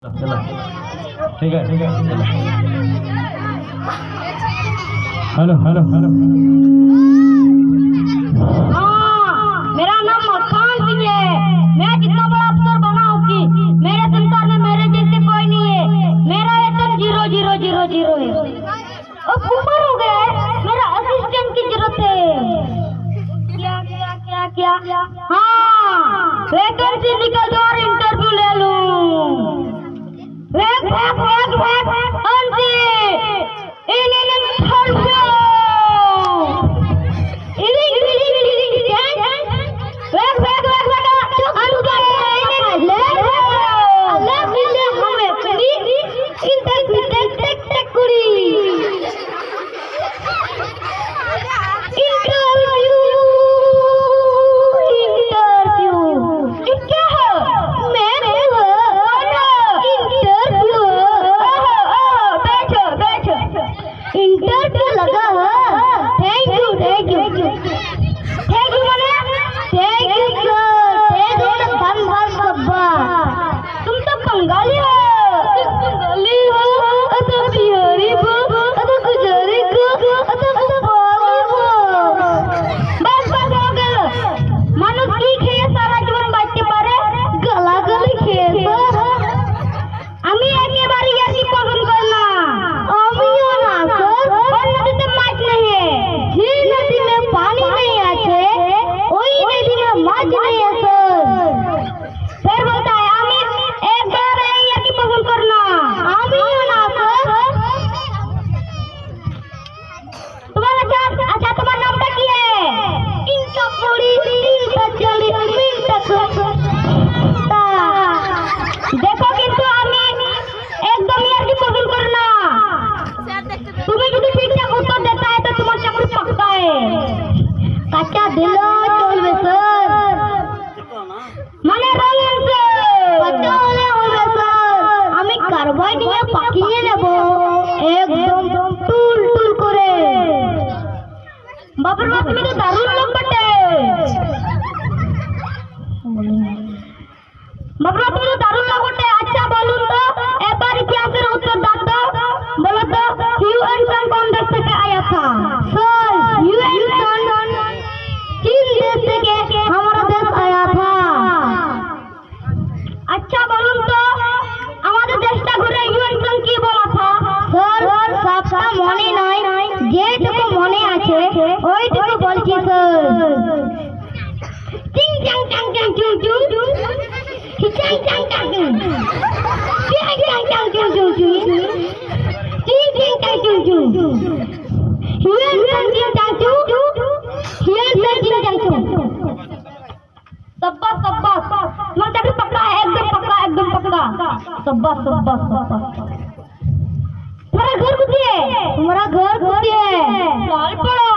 चला ठीक है चलो। हेलो हेलो हेलो मेरा नाम मकान सिंह है। मैं कितना बड़ा अफसर बना हूँ कि मेरे संसार में मेरे जैसे कोई नहीं है। मेरा वेतन 0,0,0,0 है। अब उम्र हो गया है, मेरा असिस्टेंट की जरूरत है। क्या क्या क्या क्या हाँ, वैकेंसी निकल दो और इंटरव्यू ले लूं। Back, Ansi, in interview. কাঁচা দিল চলবে স্যার, মানে রঙিন স্যার, কাঁচা হলে হবে স্যার। আমি কার্বাইড নিয়ে পাকিয়ে নেব একদম টুল টুল করে। বাপরে বাপ, তুমি তো দারুণ লোক বটে। বাপরে বাপ, তুমি তো দারুণ লোক বটে। আচ্ছা বলুন তো, এবার ইতিহাসের উত্তর দাও তো। বলো তো, ह्यूएन कौन देश से आया था? सर, ह्यूएन चीन देश से हमारा देश आया था। अच्छा बोलूं तो हमारे देशटा घुरे ह्यूएन की बोला था? सर, सबका मने নাই, যেটুকু মনে আছে ওইটুকু বলছি স্যার। চিং চাং চাং চাং চুং চুং চিং চাং চাং চুং চিং চাং চাং চুং চুং চিং চিং চাং চুং চুং ह्यूएन चिंग चांग चुं ह्यूएन चिंग चांग चुं। सब्बा सब्बा तुम्हारा चाकरी पक्का है, एकदम पक्का। सब्बा सब्बा सब्बा। तुम्हारा घर कुछ है? तुम्हारा घर कुछ है? लाल पड़ा।